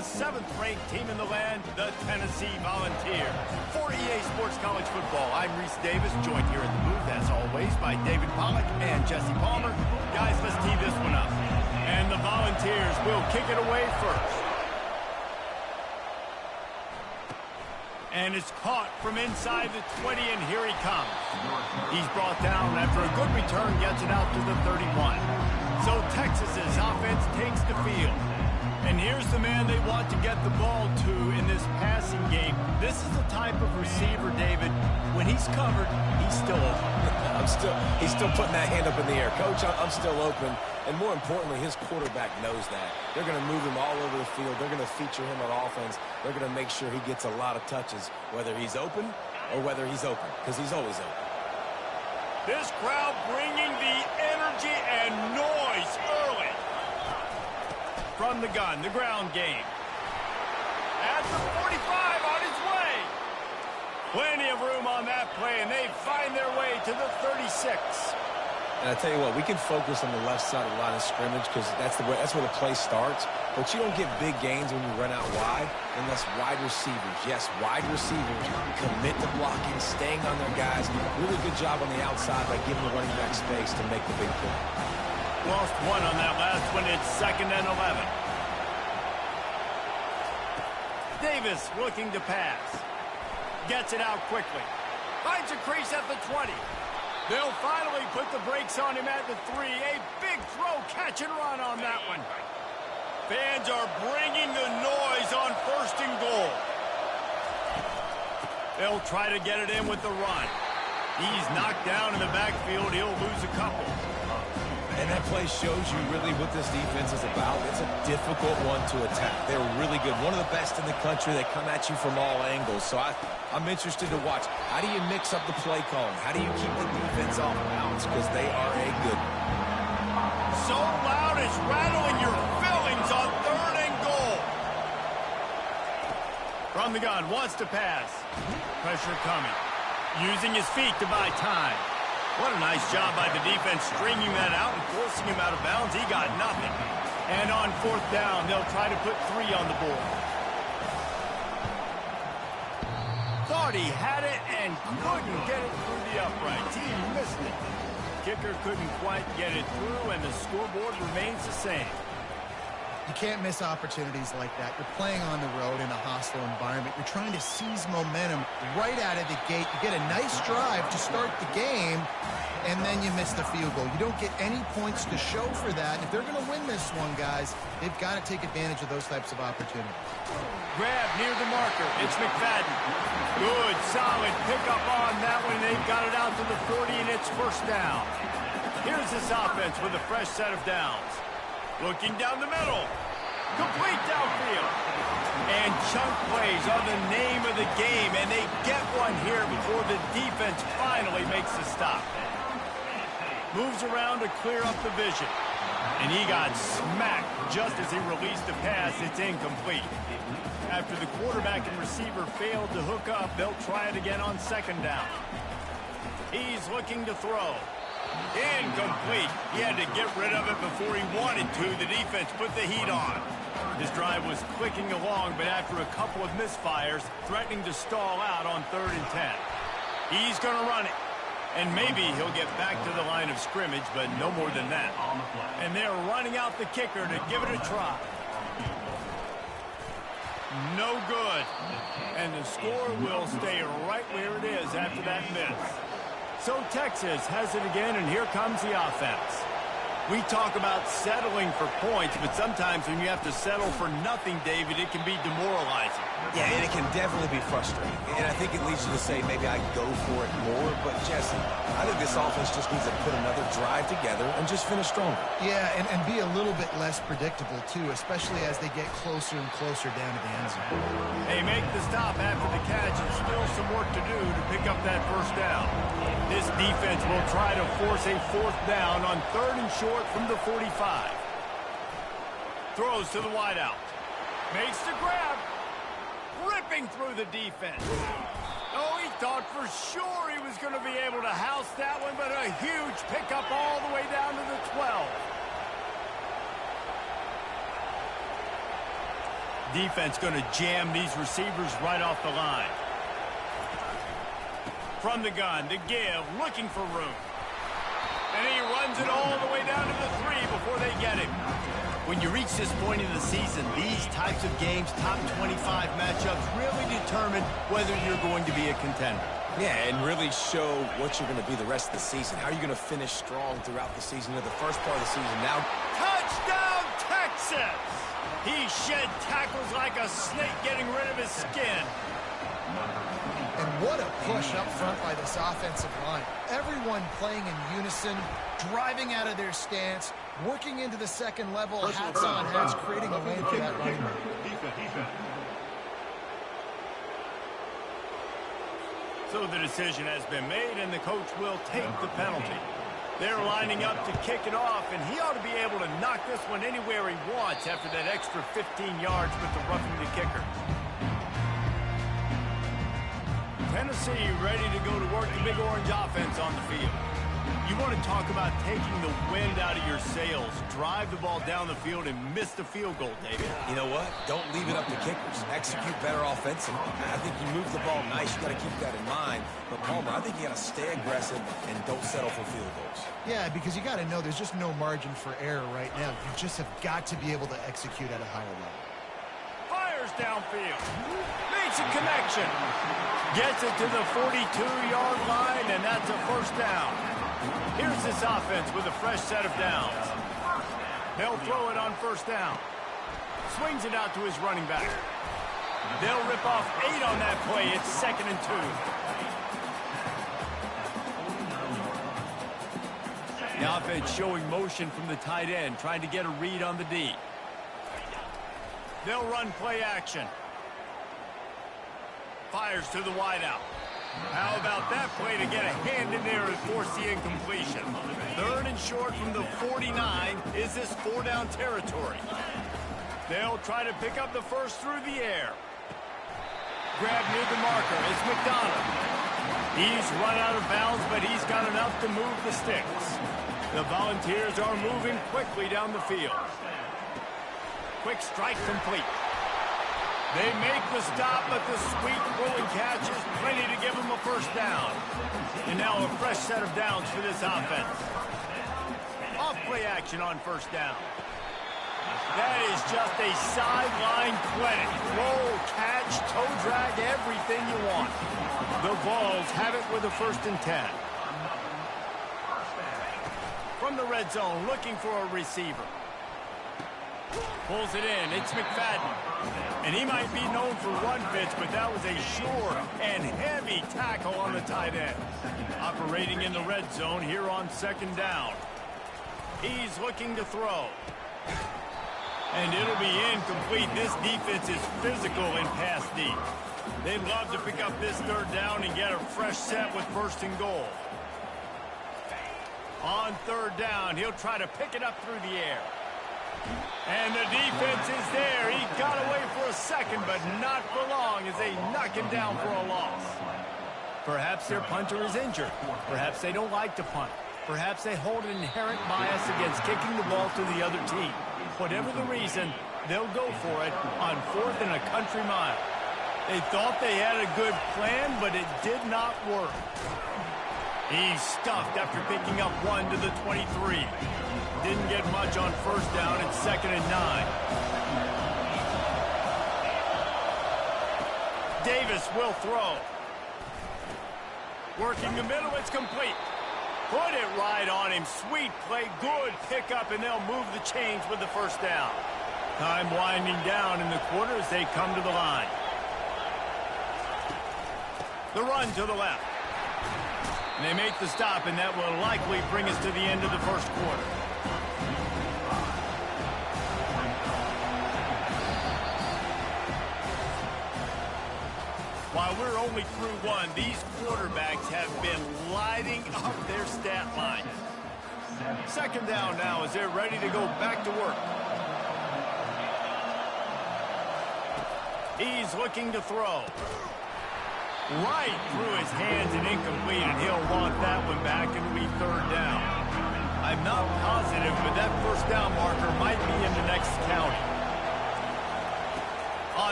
the 7th-ranked team in the land, the Tennessee Volunteers. For EA Sports College Football, I'm Reese Davis, joined here at the booth, as always, by David Pollack and Jesse Palmer. Guys, let's tee this one up. And the Volunteers will kick it away first. And it's caught from inside the 20, and here he comes. He's brought down after a good return, gets it out to the 31. So Texas's offense takes the field. And here's the man they want to get the ball to in this passing game. This is the type of receiver, David, when he's covered, he's still open. He's still putting that hand up in the air. Coach, I'm still open. And more importantly, his quarterback knows that. They're going to move him all over the field. They're going to feature him on offense. They're going to make sure he gets a lot of touches, whether he's open or whether he's open, because he's always open. This crowd bringing the energy and noise early. From the gun, the ground game. At the 45, on his way. Plenty of room on that play, and they find their way to the 36. And I tell you what, we can focus on the left side of the line of scrimmage because that's where the play starts. But you don't get big gains when you run out wide unless wide receivers, yes, wide receivers, commit to blocking, staying on their guys. Really good job on the outside by giving the running back space to make the big play. Lost one on that last one. It's 2nd and 11. Davis looking to pass. Gets it out quickly. Finds a crease at the 20. They'll finally put the brakes on him at the 3. A big throw, catch and run on that one. Fans are bringing the noise on 1st and goal. They'll try to get it in with the run. He's knocked down in the backfield. He'll lose a couple. And that play shows you really what this defense is about. It's a difficult one to attack. They're really good. One of the best in the country. They come at you from all angles. So I'm interested to watch. How do you mix up the play calling? How do you keep the defense off balance? Because they are a good one. So loud it's rattling your fillings on 3rd and goal. From the gun, wants to pass. Pressure coming. Using his feet to buy time. What a nice job by the defense stringing that out and forcing him out of bounds. He got nothing. And on 4th down, they'll try to put 3 on the board. Thought he had it and couldn't get it through the uprights. He missed it. Kicker couldn't quite get it through, and the scoreboard remains the same. You can't miss opportunities like that. You're playing on the road in a hostile environment. You're trying to seize momentum right out of the gate. You get a nice drive to start the game, and then you miss the field goal. You don't get any points to show for that. If they're going to win this one, guys, they've got to take advantage of those types of opportunities. Grab near the marker. It's McFadden. Good, solid pickup on that one. They've got it out to the 40, and it's 1st down. Here's this offense with a fresh set of downs. Looking down the middle. Complete downfield. And chunk plays are the name of the game, and they get one here before the defense finally makes the stop. Moves around to clear up the vision. And he got smacked just as he released the pass. It's incomplete. After the quarterback and receiver failed to hook up, they'll try it again on 2nd down. He's looking to throw. Incomplete. He had to get rid of it before he wanted to. The defense put the heat on. His drive was clicking along, but after a couple of misfires, threatening to stall out on 3rd and 10. He's going to run it. And maybe he'll get back to the line of scrimmage, but no more than that. And they're running out the kicker to give it a try. No good. And the score will stay right where it is after that miss. So Texas has it again, and here comes the offense. We talk about settling for points, but sometimes when you have to settle for nothing, David, it can be demoralizing. Yeah, and it can definitely be frustrating. And I think it leads you to say maybe I go for it more. But, Jesse, I think this offense just needs to put another drive together and just finish stronger. Yeah, and be a little bit less predictable, too, especially as they get closer and closer down to the end zone. They make the stop after the catch, and still some work to do to pick up that 1st down. This defense will try to force a 4th down on 3rd and short from the 45. Throws to the wideout. Makes the grab. Ripping through the defense. Oh, he thought for sure he was going to be able to house that one, but a huge pickup all the way down to the 12. Defense going to jam these receivers right off the line. From the gun, to give, looking for room. And he runs it all the way down to the 3 before they get him. When you reach this point in the season, these types of games, top 25 matchups, really determine whether you're going to be a contender. Yeah, and really show what you're going to be the rest of the season. How are you going to finish strong throughout the season or the first part of the season? Now, touchdown, Texas! He shed tackles like a snake getting rid of his skin. And what a push up front by this offensive line. Everyone playing in unison, driving out of their stance, working into the second level, hats on hats, creating a lane for that running back. So the decision has been made, and the coach will take the penalty. They're lining up to kick it off, and he ought to be able to knock this one anywhere he wants after that extra 15 yards with the roughing the kicker. Tennessee ready to go to work the Big Orange offense on the field. You want to talk about taking the wind out of your sails. Drive the ball down the field and miss the field goal, David. You know what? Don't leave it up to kickers. Execute better offensively. I think you move the ball nice. You got to keep that in mind. But, Palmer, I think you got to stay aggressive and don't settle for field goals. Yeah, because you got to know there's just no margin for error right now. You just have got to be able to execute at a higher level. Fires downfield. Makes a connection. Gets it to the 42-yard line, and that's a first down. Here's this offense with a fresh set of downs. They'll throw it on first down. Swings it out to his running back. They'll rip off 8 on that play. It's 2nd and 2. The offense showing motion from the tight end, trying to get a read on the D. They'll run play action. Fires to the wideout. How about that play to get a hand in there and force the incompletion? 3rd and short from the 49. Is this 4-down territory? They'll try to pick up the first through the air. Grab near the marker. It's McDonald. He's run out of bounds, but he's got enough to move the sticks. The Volunteers are moving quickly down the field. Quick strike complete. They make the stop, but the sweet rolling catch is plenty to give them a first down. And now a fresh set of downs for this offense. Off play action on first down. That is just a sideline clinic. Roll, catch, toe drag, everything you want. The Vols have it with a 1st and 10. From the red zone, looking for a receiver. Pulls it in. It's McFadden. And he might be known for run fits, but that was a sure and heavy tackle on the tight end. Operating in the red zone here on 2nd down. He's looking to throw. And it'll be incomplete. This defense is physical in pass deep. They'd love to pick up this 3rd down and get a fresh set with 1st and goal. On 3rd down, he'll try to pick it up through the air. And the defense is there. He got away for a second, but not for long as they knock him down for a loss. Perhaps their punter is injured. Perhaps they don't like to punt. Perhaps they hold an inherent bias against kicking the ball to the other team. Whatever the reason, they'll go for it on 4th and a country mile. They thought they had a good plan, but it did not work. He's stuffed after picking up 1 to the 23. Didn't get much on 1st down. It's 2nd and 9. Davis will throw. Working the middle. It's complete. Put it right on him. Sweet play. Good pickup, and they'll move the chains with the 1st down. Time winding down in the quarter as they come to the line. The run to the left. And they make the stop, and that will likely bring us to the end of the 1st quarter. While we're only through 1, these quarterbacks have been lighting up their stat line. 2nd down now as they're ready to go back to work. He's looking to throw. Right through his hands and incomplete, and he'll want that one back. It'll be 3rd down. I'm not positive, but that 1st down marker might be in the next county.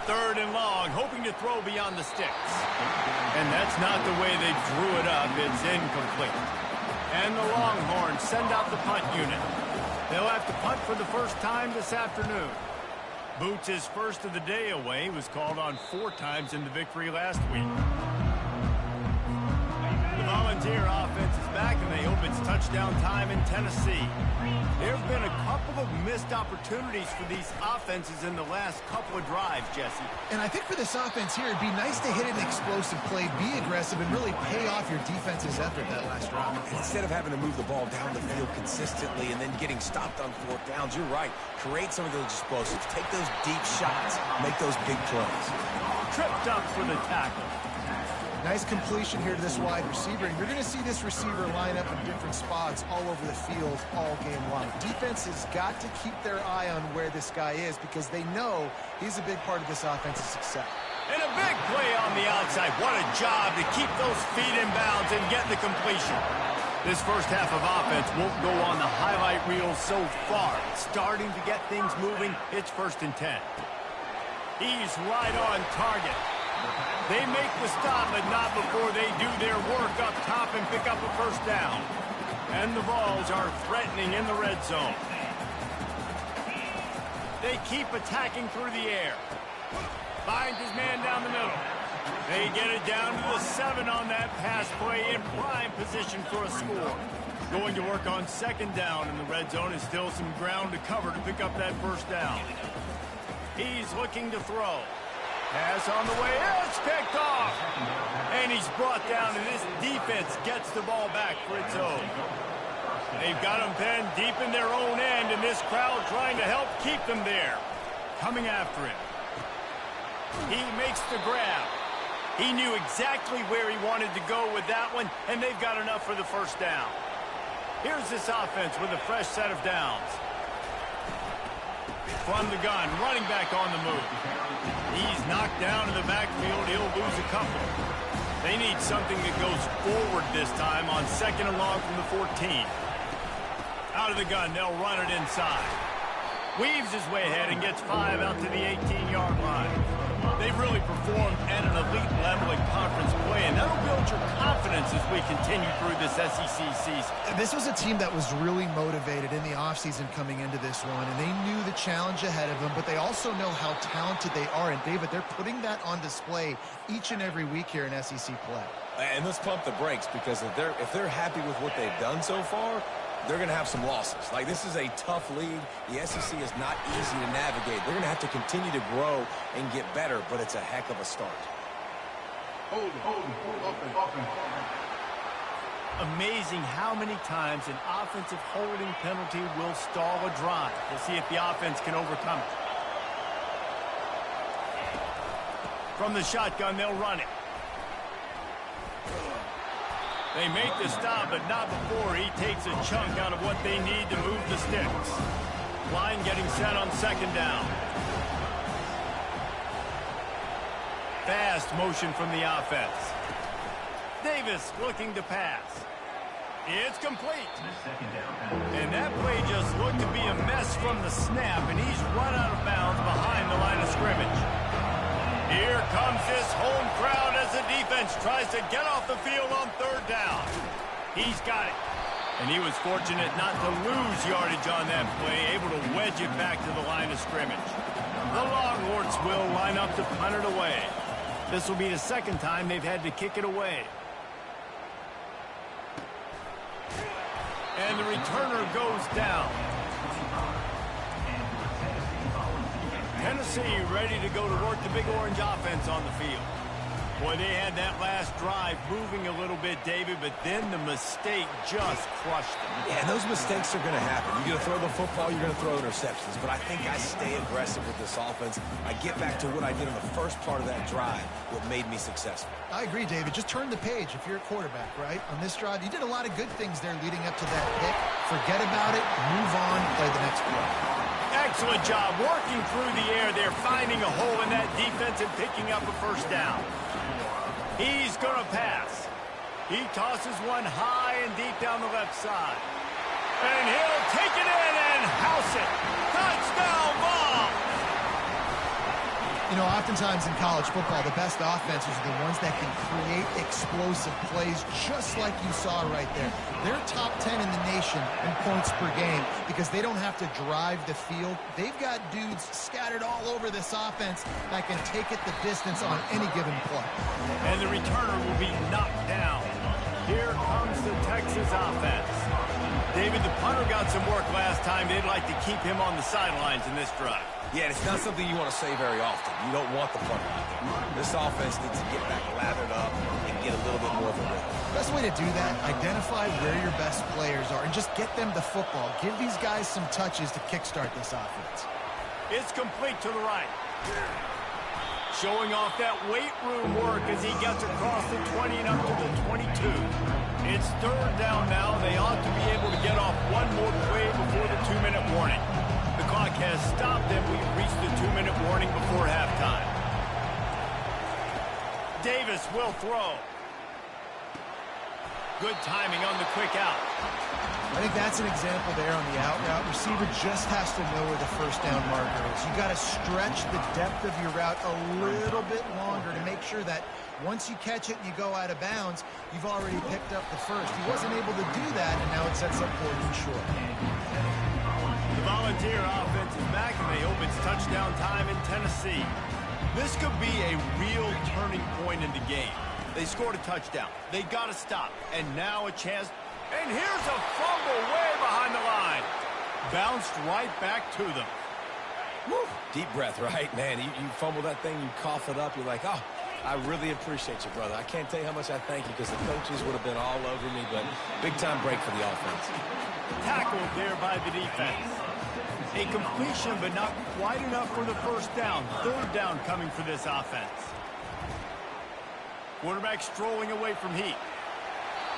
third and long, hoping to throw beyond the sticks. And that's not the way they drew it up. It's incomplete. And the Longhorns send out the punt unit. They'll have to punt for the first time this afternoon. Boots' first of the day away was called on 4 times in the victory last week. The Volunteer offense is back, and they hope it's touchdown time in Tennessee. There have been a couple of missed opportunities for these offenses in the last couple of drives, Jesse. And I think for this offense here, it'd be nice to hit an explosive play, be aggressive, and really pay off your defense's effort that last drive. Instead of having to move the ball down the field consistently and then getting stopped on 4th downs, you're right. Create some of those explosives. Take those deep shots. Make those big plays. Tripped up for the tackle. Nice completion here to this wide receiver, and you're going to see this receiver line up in different spots all over the field all game long. Defense has got to keep their eye on where this guy is because they know he's a big part of this offense's success. And a big play on the outside. What a job to keep those feet in bounds and get the completion. This first half of offense won't go on the highlight reel so far. It's starting to get things moving. It's 1st and 10. He's right on target. They make the stop, but not before they do their work up top and pick up a first down. And the Vols are threatening in the red zone. They keep attacking through the air. Finds his man down the middle. They get it down to the 7 on that pass play in prime position for a score. Going to work on 2nd down in the red zone is still some ground to cover to pick up that first down. He's looking to throw. Pass on the way, it's picked off. And he's brought down, and this defense gets the ball back for its own. They've got him pinned deep in their own end, and this crowd trying to help keep them there. Coming after him. He makes the grab. He knew exactly where he wanted to go with that one, and they've got enough for the first down. Here's this offense with a fresh set of downs. From the gun, running back on the move. He's knocked down in the backfield. He'll lose a couple. They need something that goes forward this time on 2nd and long from the 14. Out of the gun, they'll run it inside. Weaves his way ahead and gets 5 out to the 18-yard line. They've really performed at an elite level in conference play, and that'll build your confidence as we continue through this SEC season. This was a team that was really motivated in the offseason coming into this one, and they knew the challenge ahead of them, but they also know how talented they are. And, David, they're putting that on display each and every week here in SEC play. And let's pump the brakes because if they're happy with what they've done so far, they're going to have some losses. Like, this is a tough league. The SEC is not easy to navigate. They're going to have to continue to grow and get better, but it's a heck of a start. Amazing how many times an offensive holding penalty will stall a drive. We'll see if the offense can overcome it. From the shotgun, they'll run it. They make the stop, but not before he takes a chunk out of what they need to move the sticks. Line getting set on 2nd down. Fast motion from the offense. Davis looking to pass. It's complete. And that play just looked to be a mess from the snap, and he's run out of bounds behind the line of scrimmage. Here comes this home crowd as the defense tries to get off the field on 3rd down. He's got it. And he was fortunate not to lose yardage on that play, able to wedge it back to the line of scrimmage. The Longhorns will line up to punt it away. This will be the 2nd time they've had to kick it away. And the returner goes down. Tennessee ready to go to work the Big Orange offense on the field. Boy, they had that last drive moving a little bit, David, but then the mistake just crushed them. Yeah, and those mistakes are going to happen. You're going to throw the football, you're going to throw interceptions. But I think I stay aggressive with this offense. I get back to what I did on the first part of that drive, what made me successful. I agree, David. Just turn the page if you're a quarterback, right? On this drive, you did a lot of good things there leading up to that pick. Forget about it, move on, play the next play. Excellent job working through the air there, finding a hole in that defense and picking up a first down. He's going to pass. He tosses one high and deep down the left side. And he'll take it in and house it. Touchdown ball! You You know, oftentimes in college football, the best offenses are the ones that can create explosive plays, just like you saw right there. They're top 10 in the nation in points per game because they don't have to drive the field. They've got dudes scattered all over this offense that can take it the distance on any given play. And the returner will be knocked down. Here comes the Texas offense. David, the punter got some work last time. They'd like to keep him on the sidelines in this drive. Yeah, it's not something you want to say very often. You don't want the punter out there. This offense needs to get back lathered up and get a little bit more of a rhythm. Best way to do that, identify where your best players are and just get them the football. Give these guys some touches to kickstart this offense. It's complete to the right. Showing off that weight room work as he gets across the 20 and up to the 22. It's third down now. They ought to be able to get off one more play before the 2-minute warning. The clock has stopped and we've reached the 2-minute warning before halftime. Davis will throw. Good timing on the quick out. I think that's an example there on the out route. Receiver just has to know where the first down marker is. You got to stretch the depth of your route a little bit longer to make sure that once you catch it and you go out of bounds, you've already picked up the first. He wasn't able to do that, and now it sets up 4th and short. The Volunteer offense is back, and they hope it's touchdown time in Tennessee. This could be a real turning point in the game. They scored a touchdown. They got to stop. And now a chance. And here's a fumble way behind the line. Bounced right back to them. Woo. Deep breath, right? Man, you fumble that thing, you cough it up, you're like, oh, I really appreciate you, brother. I can't tell you how much I thank you because the coaches would have been all over me, but big-time break for the offense. Tackled there by the defense. A completion, but not quite enough for the first down. Third down coming for this offense. Quarterback strolling away from heat.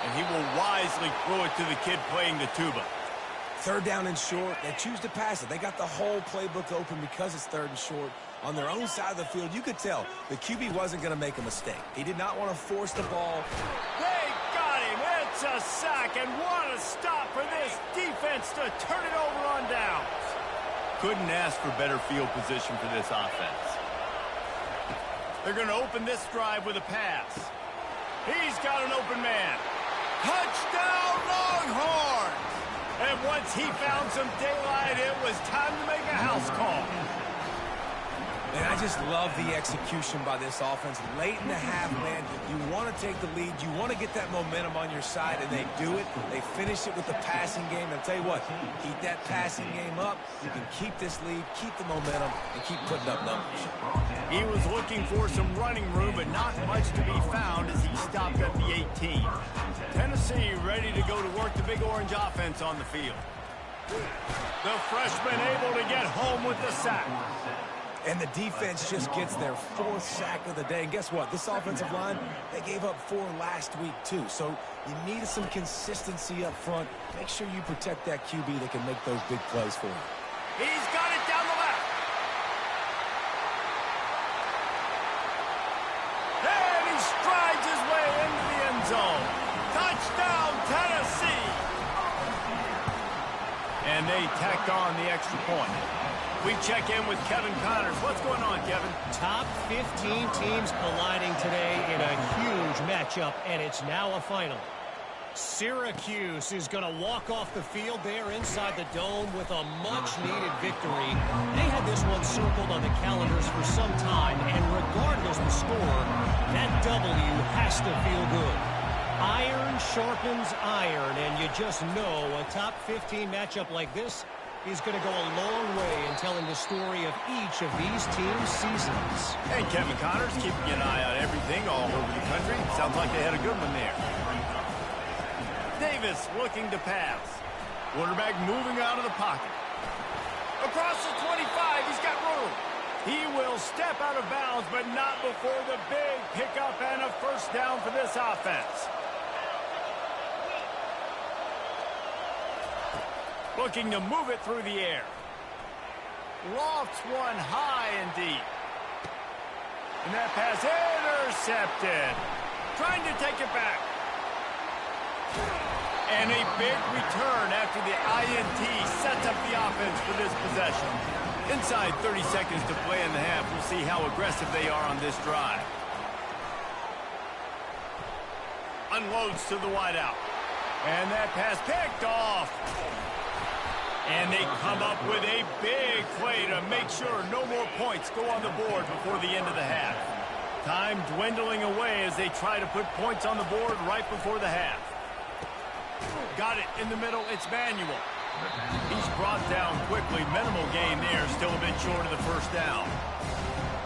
And he will wisely throw it to the kid playing the tuba. Third down and short. They choose to pass it. They got the whole playbook open because it's third and short. On their own side of the field, you could tell the QB wasn't going to make a mistake. He did not want to force the ball. They got him. It's a sack, and what a stop for this defense to turn it over on downs. Couldn't ask for better field position for this offense. They're going to open this drive with a pass. He's got an open man. Touchdown, Longhorns! And once he found some daylight, it was time to make a house call. And I just love the execution by this offense. Late in the half, man, you want to take the lead. You want to get that momentum on your side, and they do it. They finish it with the passing game. And I'll tell you what, keep that passing game up. You can keep this lead, keep the momentum, and keep putting up numbers. He was looking for some running room, but not much to be found as he stopped at the 18. Tennessee ready to go to work the Big Orange offense on the field. The freshman able to get home with the sack. And the defense just gets their 4th sack of the day. And guess what? This offensive line, they gave up 4 last week, too. So you need some consistency up front. Make sure you protect that QB that can make those big plays for you. He's got it down the left. And he strides his way into the end zone. Touchdown, Tennessee. And they tacked on the extra point. We check in with Kevin Connors. What's going on, Kevin? Top 15 teams colliding today in a huge matchup, and it's now a final. Syracuse is going to walk off the field there inside the dome with a much-needed victory. They had this one circled on the calendars for some time, and regardless the score, that W has to feel good. Iron sharpens iron, and you just know a top 15 matchup like this is going to go a long way in telling the story of each of these teams' seasons. And Kevin Connors keeping an eye on everything all over the country. Sounds like they had a good one there. Davis looking to pass. Quarterback moving out of the pocket. Across the 25, he's got room. He will step out of bounds, but not before the big pickup and a first down for this offense. Looking to move it through the air. Lofts one high and deep. And that pass intercepted. Trying to take it back. And a big return after the INT sets up the offense for this possession. Inside 30 seconds to play in the half. We'll see how aggressive they are on this drive. Unloads to the wideout. And that pass picked off. And they come up with a big play to make sure no more points go on the board before the end of the half. Time dwindling away as they try to put points on the board right before the half. Got it in the middle. It's Manuel. He's brought down quickly. Minimal gain there. Still a bit short of the first down.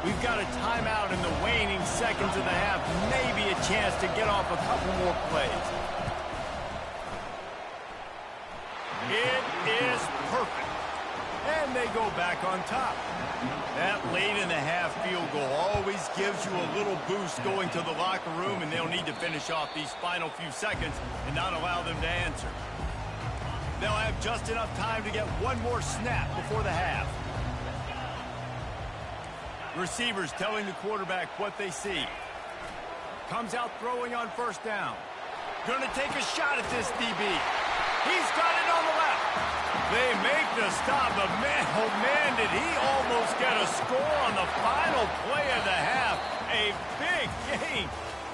We've got a timeout in the waning seconds of the half. Maybe a chance to get off a couple more plays. It is perfect. And they go back on top. That late in the half field goal always gives you a little boost going to the locker room, and they'll need to finish off these final few seconds and not allow them to answer. They'll have just enough time to get one more snap before the half. Receivers telling the quarterback what they see. Comes out throwing on first down. Gonna take a shot at this DB. He's got it on the left. They make the stop, but man, oh man, did he almost get a score on the final play of the half. A big game.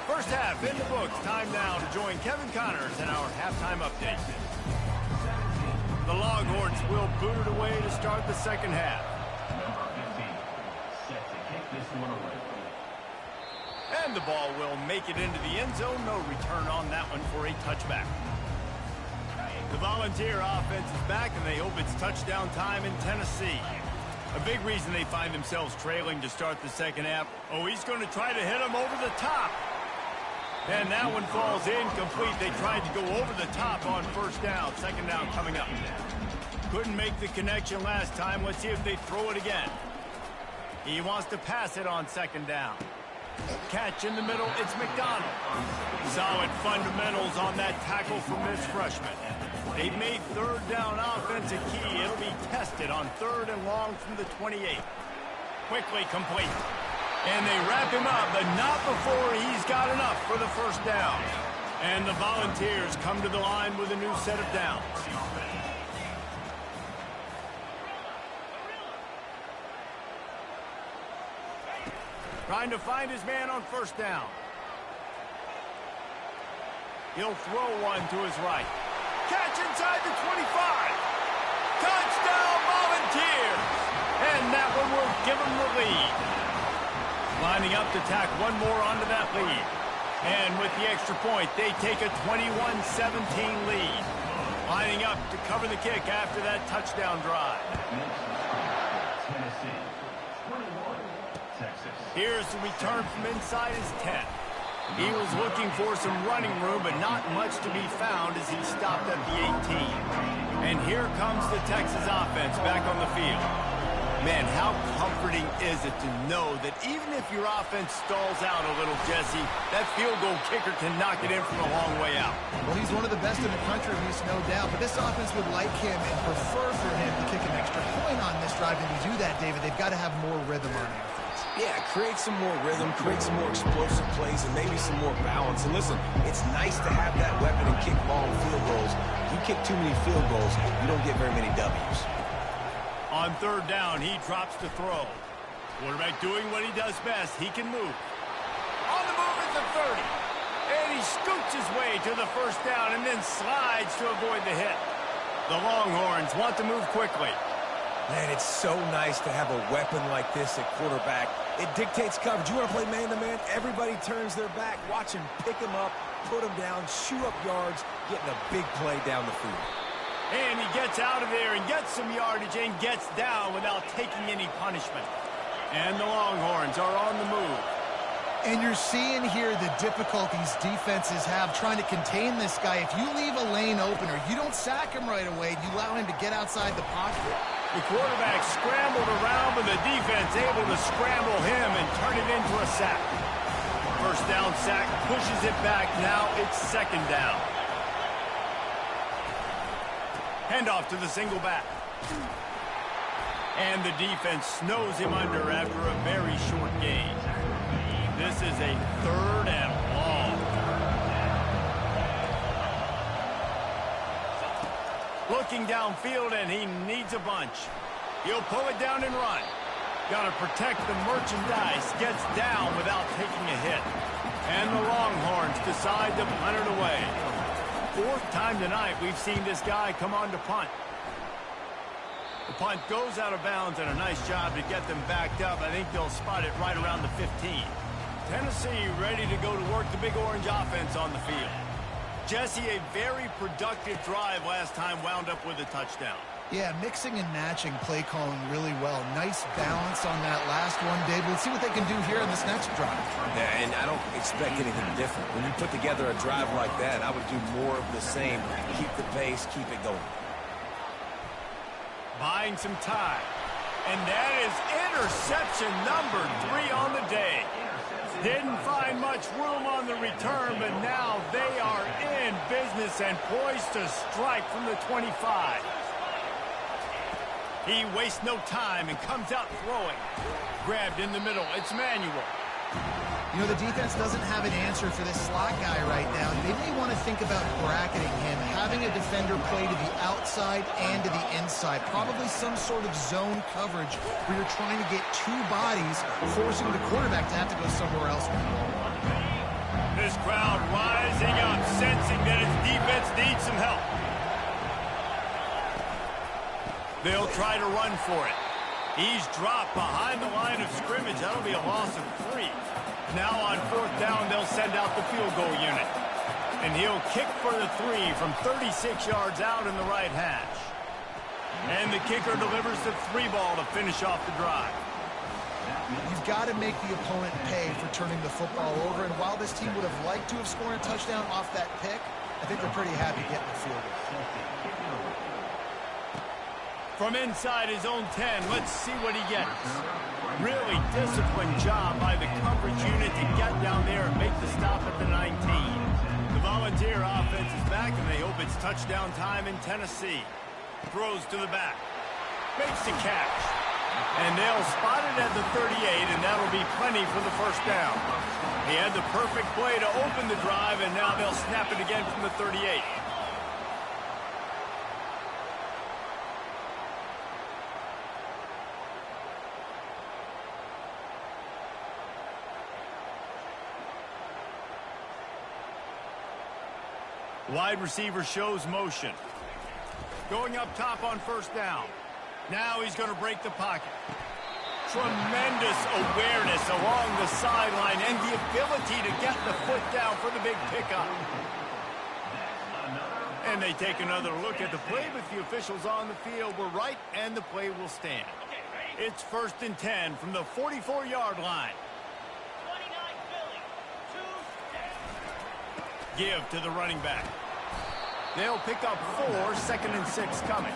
First half in the books. Time now to join Kevin Connors in our halftime update. The Longhorns will boot it away to start the second half. And the ball will make it into the end zone. No return on that one for a touchback. The Volunteer offense is back, and they hope it's touchdown time in Tennessee. A big reason they find themselves trailing to start the second half. Oh, he's going to try to hit him over the top. And that one falls incomplete. They tried to go over the top on first down. Second down coming up. Couldn't make the connection last time. Let's see if they throw it again. He wants to pass it on second down. Catch in the middle. It's McDonald. Solid fundamentals on that tackle from this freshman. They've made third down offense a key. It'll be tested on third and long from the 28. Quickly complete. And they wrap him up, but not before he's got enough for the first down. And the Volunteers come to the line with a new set of downs. Trying to find his man on first down. He'll throw one to his right. Catch inside the 25. Touchdown Volunteers. And that one will give them the lead. Lining up to tack one more onto that lead. And with the extra point, they take a 21-17 lead. Lining up to cover the kick after that touchdown drive. Here's the return from inside his 10. He was looking for some running room, but not much to be found as he stopped at the 18. And here comes the Texas offense back on the field. Man, how comforting is it to know that even if your offense stalls out a little, Jesse, that field goal kicker can knock it in from a long way out. Well, he's one of the best in the country, he's no doubt. But this offense would like him and prefer for him to kick an extra point on this drive. And to do that, David, they've got to have more rhythm on offense. Yeah, create some more rhythm, create some more explosive plays, and maybe some more balance. And listen, it's nice to have that weapon and kick long field goals. If you kick too many field goals, you don't get very many W's. On third down, he drops to throw. Quarterback doing what he does best. He can move. On the move at the 30. And he scoots his way to the first down and then slides to avoid the hit. The Longhorns want to move quickly. Man, it's so nice to have a weapon like this at quarterback. It dictates coverage. You want to play man-to-man? Everybody turns their back. Watch him pick him up, put him down, shoot up yards, getting a big play down the field. And he gets out of there and gets some yardage and gets down without taking any punishment. And the Longhorns are on the move. And you're seeing here the difficulties defenses have trying to contain this guy. If you leave a lane open or you don't sack him right away, you allow him to get outside the pocket. The quarterback scrambled around, but the defense able to scramble him and turn it into a sack. First down sack, pushes it back. Now it's second down. Handoff to the single back. And the defense snows him under after a very short gain. This is a third and long. Looking downfield, and he needs a bunch. He'll pull it down and run. Got to protect the merchandise. Gets down without taking a hit. And the Longhorns decide to punt it away. Fourth time tonight we've seen this guy come on to punt. The punt goes out of bounds, and a nice job to get them backed up. I think they'll spot it right around the 15. Tennessee ready to go to work the Big Orange offense on the field. Jesse, a very productive drive last time, wound up with a touchdown. Yeah, mixing and matching play calling really well. Nice balance on that last one, Dave. Let's see what they can do here in this next drive. Yeah, and I don't expect anything different. When you put together a drive like that, I would do more of the same. Keep the pace, keep it going. Buying some time. And that is interception number 3 on the day. Didn't find much room on the return, but now they are in business and poised to strike from the 25. He wastes no time and comes out throwing. Grabbed in the middle. It's Manuel. You know, the defense doesn't have an answer for this slot guy right now. They may want to think about bracketing him, having a defender play to the outside and to the inside. Probably some sort of zone coverage where you're trying to get 2 bodies, forcing the quarterback to have to go somewhere else. This crowd rising up, sensing that its defense needs some help. They'll try to run for it. He's dropped behind the line of scrimmage. That'll be a loss of 3. Now on 4th down, they'll send out the field goal unit. And he'll kick for the 3 from 36 yards out in the right hash. And the kicker delivers the 3 ball to finish off the drive. You've got to make the opponent pay for turning the football over. And while this team would have liked to have scored a touchdown off that pick, I think they're pretty happy getting the field goal. From inside his own 10, let's see what he gets. Really disciplined job by the coverage unit to get down there and make the stop at the 19. The Volunteer offense is back, and they hope it's touchdown time in Tennessee. Throws to the back. Makes the catch. And they'll spot it at the 38, and that'll be plenty for the first down. He had the perfect play to open the drive, and now they'll snap it again from the 38. Wide receiver shows motion. Going up top on 1st down. Now he's going to break the pocket. Tremendous awareness along the sideline and the ability to get the foot down for the big pickup. And they take another look at the play, but the officials on the field were right, and the play will stand. It's 1st and 10 from the 44-yard line. Give to the running back. They'll pick up 4, 2nd and 6 coming.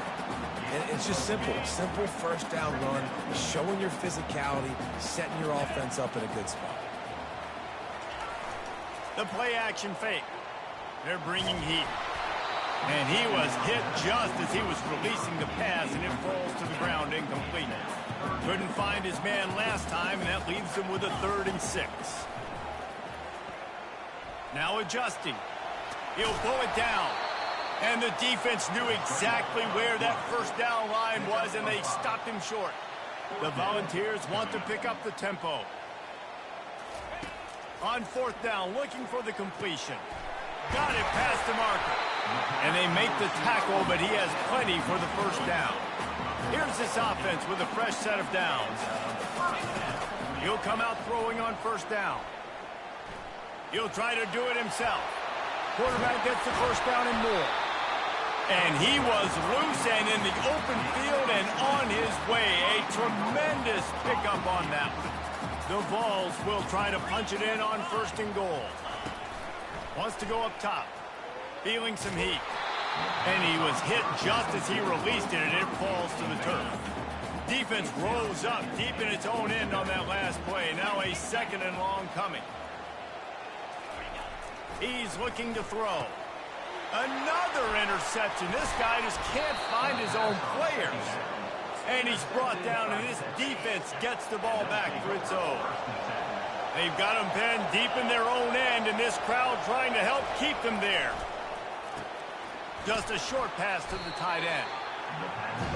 And it's just simple. Simple 1st down run, showing your physicality, setting your offense up in a good spot. The play action fake. They're bringing heat. And he was hit just as he was releasing the pass, and it falls to the ground incomplete. Couldn't find his man last time, and that leaves him with a 3rd and 6. Now adjusting. He'll pull it down. And the defense knew exactly where that 1st down line was, and they stopped him short. The Volunteers want to pick up the tempo. On 4th down, looking for the completion. Got it past the marker. And they make the tackle, but he has plenty for the 1st down. Here's this offense with a fresh set of downs. He'll come out throwing on 1st down. He'll try to do it himself. Quarterback gets the 1st down and more. And he was loose and in the open field and on his way. A tremendous pickup on that one. The Vols will try to punch it in on 1st and goal. Wants to go up top. Feeling some heat. And he was hit just as he released it, and it falls to the turf. Defense rolls up deep in its own end on that last play. Now a 2nd and long coming. He's looking to throw. Another interception. This guy just can't find his own players. And he's brought down, and this defense gets the ball back for its own. They've got them pinned deep in their own end, and this crowd trying to help keep them there. Just a short pass to the tight end.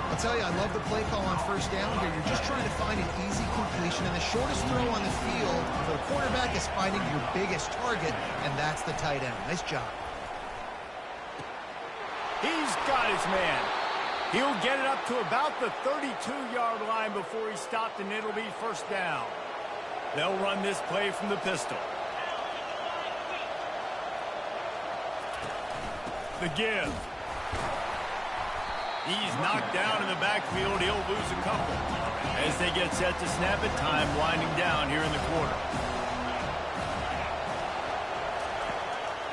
I'll tell you, I love the play call on first down here. You're just trying to find an easy completion, and the shortest throw on the field for the quarterback is finding your biggest target, and that's the tight end. Nice job. He's got his man. He'll get it up to about the 32-yard line before he's stopped, and it'll be first down. They'll run this play from the pistol. The give. He's knocked down in the backfield. He'll lose a couple. As they get set to snap it, time winding down here in the quarter.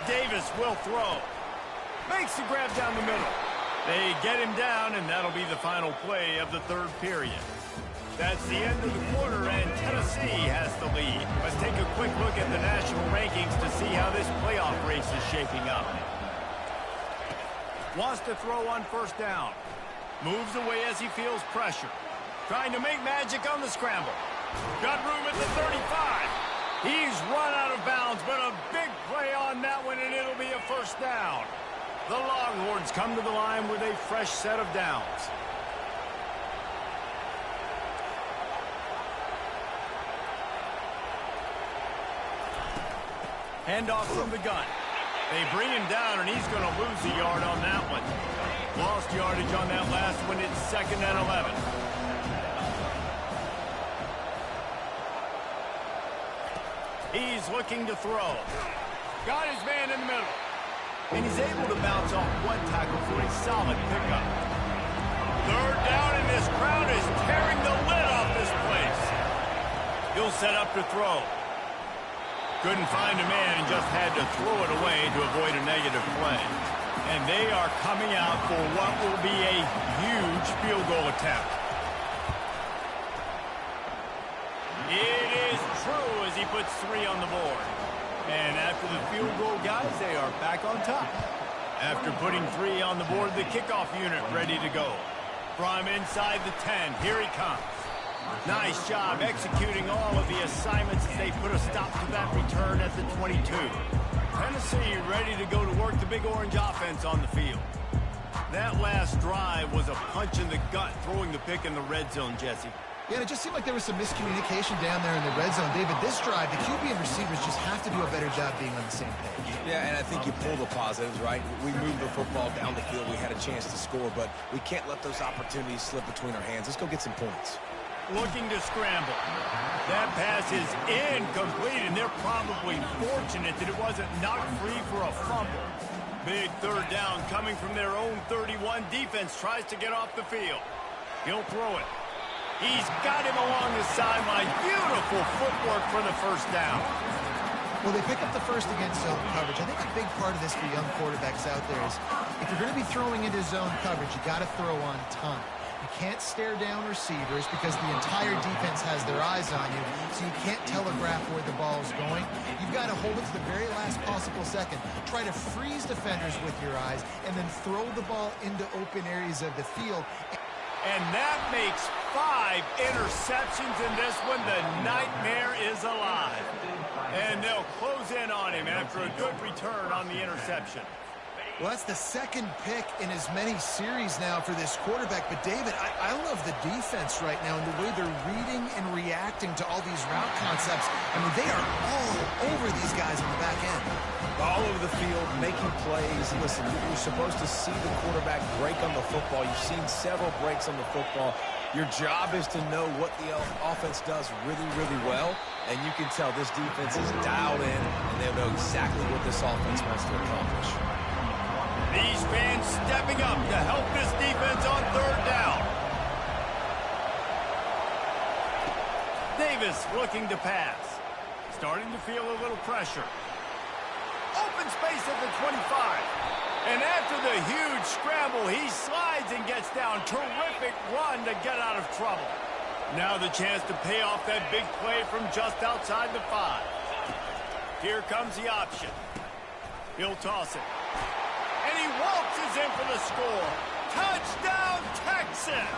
Davis will throw. Makes the grab down the middle. They get him down, and that'll be the final play of the third period. That's the end of the quarter, and Tennessee has the lead. Let's take a quick look at the national rankings to see how this playoff race is shaping up. Wants to throw on first down. Moves away as he feels pressure. Trying to make magic on the scramble. Got room at the 35. He's run out of bounds, but a big play on that one, and it'll be a first down. The Longhorns come to the line with a fresh set of downs. Handoff from the gun. They bring him down, and he's going to lose a yard on that one. Lost yardage on that last one. It's 2nd and 11. He's looking to throw. Got his man in the middle. And he's able to bounce off one tackle for a solid pickup. Third down, and this crowd is tearing the lid off this place. He'll set up to throw. Couldn't find a man and just had to throw it away to avoid a negative play. And they are coming out for what will be a huge field goal attempt. It is true as he puts 3 on the board. And after the field goal, guys, they are back on top. After putting 3 on the board, the kickoff unit ready to go. From inside the 10, here he comes. Nice job executing all of the assignments as they put a stop to that return at the 22. Tennessee ready to go to work the Big Orange offense on the field. That last drive was a punch in the gut, throwing the pick in the red zone, Jesse. Yeah, and it just seemed like there was some miscommunication down there in the red zone. David, this drive, the QB and receivers just have to do a better job being on the same page. Yeah, and I think you pull the positives, right? We moved the football down the field. We had a chance to score, but we can't let those opportunities slip between our hands. Let's go get some points. Looking to scramble. That pass is incomplete, and they're probably fortunate that it wasn't knocked free for a fumble. Big third down coming from their own 31. Defense tries to get off the field. He'll throw it. He's got him along the sideline. Beautiful footwork for the first down. Well, they pick up the first against zone coverage. I think a big part of this for young quarterbacks out there is if you're going to be throwing into zone coverage, you got to throw on time. You can't stare down receivers because the entire defense has their eyes on you, so you can't telegraph where the ball is going. You've got to hold it to the very last possible second. Try to freeze defenders with your eyes, and then throw the ball into open areas of the field. And that makes 5 interceptions in this one. The nightmare is alive. And they'll close in on him after a good return on the interception. Well, that's the second pick in as many series now for this quarterback. But, David, I love the defense right now and the way they're reading and reacting to all these route concepts. I mean, they are all over these guys on the back end. All over the field, making plays. Listen, you're supposed to see the quarterback break on the football. You've seen several breaks on the football. Your job is to know what the offense does really, really well. And you can tell this defense is dialed in, and they'll know exactly what this offense wants to accomplish. These fans stepping up to help this defense on third down. Davis looking to pass. Starting to feel a little pressure. Open space at the 25. And after the huge scramble, he slides and gets down. Terrific run to get out of trouble. Now the chance to pay off that big play from just outside the 5. Here comes the option. He'll toss it. And he waltzes in for the score. Touchdown, Texas!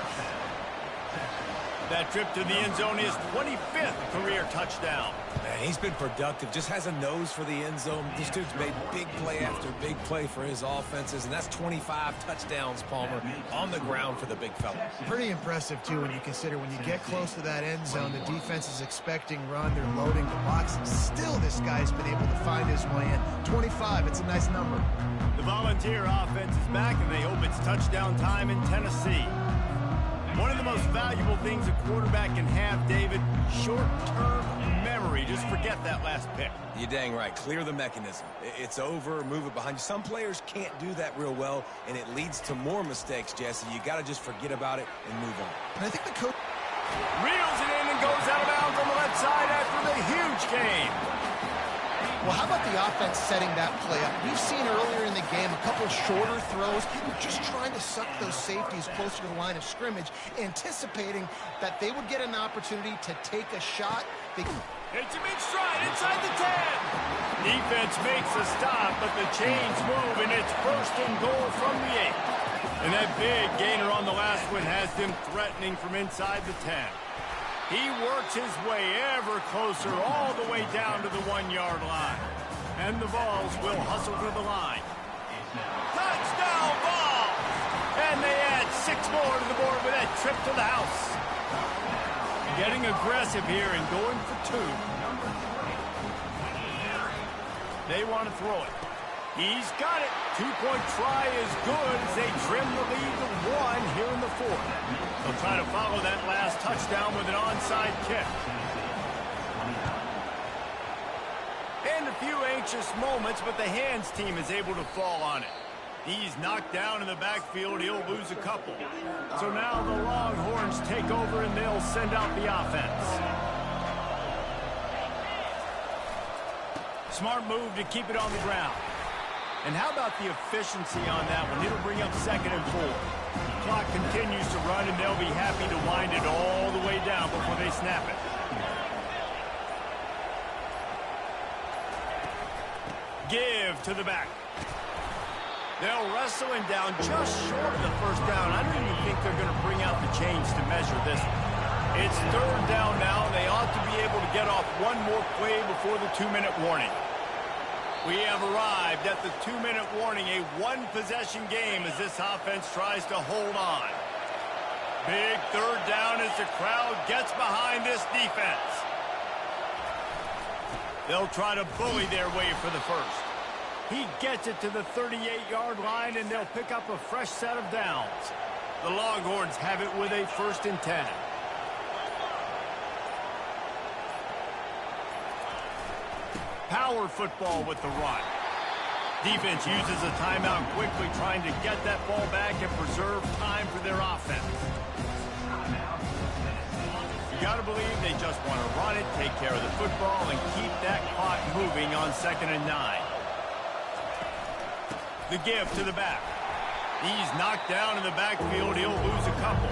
That trip to the end zone is 25th career touchdown. Man, he's been productive. Just has a nose for the end zone. This dude's made big play after big play for his offenses, and that's 25 touchdowns, Palmer, on the ground for the big fella. Pretty impressive, too, when you consider when you get close to that end zone, the defense is expecting run, they're loading the box. Still, this guy's been able to find his way in. 25, it's a nice number. The Volunteer offense is back, and they hope it's touchdown time in Tennessee. One of the most valuable things a quarterback can have, David, short-term memory. Just forget that last pick. You're dang right. Clear the mechanism. It's over, move it behind you. Some players can't do that real well, and it leads to more mistakes, Jesse. You got to just forget about it and move on. And I think the coach reels it in and goes out of bounds on the left side after the huge gain. Well, how about the offense setting that play up? We've seen earlier in the game a couple shorter throws, just trying to suck those safeties closer to the line of scrimmage, anticipating that they would get an opportunity to take a shot. It's a big stride inside the 10. Defense makes a stop, but the chains move, and it's first and goal from the 8. And that big gainer on the last one has them threatening from inside the 10. He works his way ever closer all the way down to the 1-yard line. And the Vols will hustle to the line. Touchdown, Vols! And they add 6 more to the board with that trip to the house. Getting aggressive here and going for 2. They want to throw it. He's got it. 2-point try is good as they trim the lead to 1 here in the 4th. They'll try to follow that last touchdown with an onside kick. And a few anxious moments, but the hands team is able to fall on it. He's knocked down in the backfield. He'll lose a couple. So now the Longhorns take over and they'll send out the offense. Smart move to keep it on the ground. And how about the efficiency on that one? It'll bring up 2nd and 4. Clock continues to run, and they'll be happy to wind it all the way down before they snap it. Give to the back. They'll wrestle him down just short of the first down. I don't even think they're going to bring out the chains to measure this one. It's 3rd down now. They ought to be able to get off one more play before the 2-minute warning. We have arrived at the 2-minute warning, a 1-possession game as this offense tries to hold on. Big 3rd down as the crowd gets behind this defense. They'll try to bully their way for the first. He gets it to the 38-yard line, and they'll pick up a fresh set of downs. The Longhorns have it with a 1st and 10. Power football with the run. Defense uses a timeout quickly, trying to get that ball back and preserve time for their offense. You got to believe they just want to run it, take care of the football, and keep that clock moving on 2nd and 9. The give to the back. He's knocked down in the backfield. He'll lose a couple.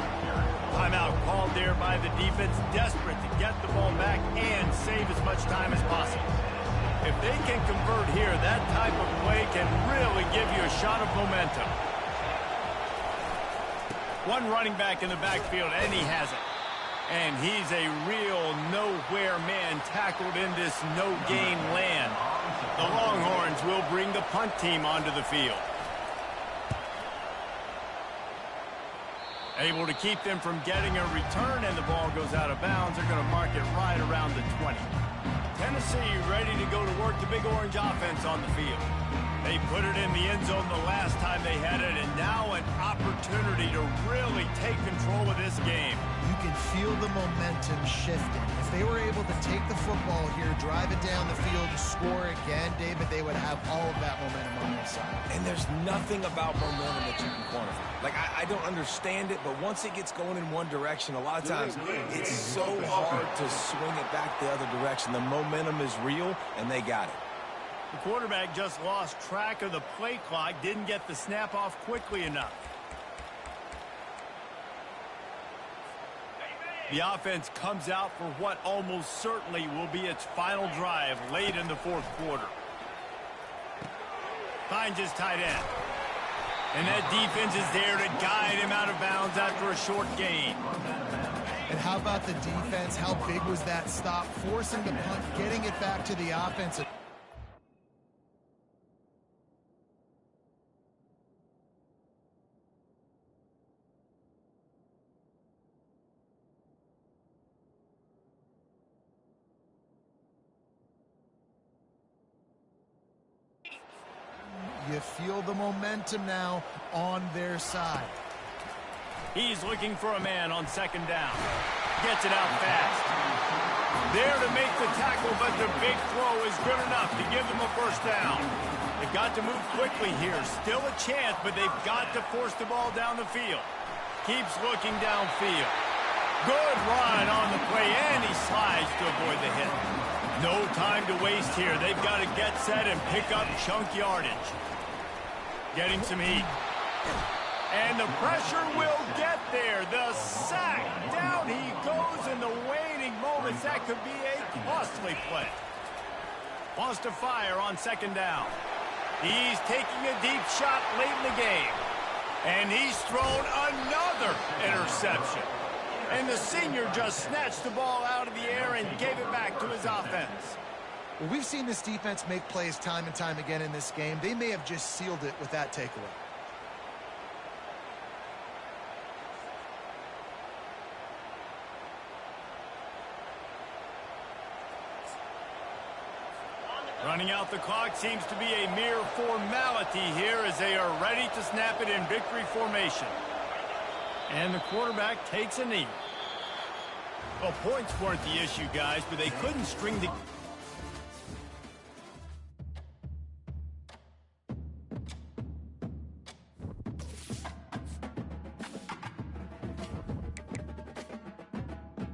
Timeout called there by the defense, desperate to get the ball back and save as much time as possible. If they can convert here, that type of play can really give you a shot of momentum. One running back in the backfield, and he has it. And he's a real nowhere man tackled in this no-gain land. The Longhorns will bring the punt team onto the field. Able to keep them from getting a return, and the ball goes out of bounds. They're going to mark it right around the 20. Tennessee ready to go to work the Big Orange offense on the field. They put it in the end zone the last time they had it, and now an opportunity to really take control of this game. You can feel the momentum shifting. If they were able to take the football here, drive it down the field, score again, David, they would have all of that momentum on their side. And there's nothing about momentum that you can quantify. Like, I don't understand it, but once it gets going in one direction, a lot of times it's so hard to swing it back the other direction. The momentum is real, and they got it. The quarterback just lost track of the play clock, didn't get the snap off quickly enough. The offense comes out for what almost certainly will be its final drive late in the 4th quarter. Finds his tight end. And that defense is there to guide him out of bounds after a short gain. And how about the defense? How big was that stop? Forcing the punt, getting it back to the offensive. You feel the momentum now on their side. He's looking for a man on second down. Gets it out fast. There to make the tackle, but the big throw is good enough to give them a first down. They've got to move quickly here. Still a chance, but they've got to force the ball down the field. Keeps looking downfield. Good run on the play, and he slides to avoid the hit. No time to waste here. They've got to get set and pick up chunk yardage. Getting some heat. And the pressure will get there. The sack. Down he goes in the waning moments. That could be a costly play. Wants to fire on second down. He's taking a deep shot late in the game. And he's thrown another interception. And the senior just snatched the ball out of the air and gave it back to his offense. Well, we've seen this defense make plays time and time again in this game. They may have just sealed it with that takeaway. Running out the clock seems to be a mere formality here as they are ready to snap it in victory formation. And the quarterback takes a knee. Well, points weren't the issue, guys, but they couldn't string the...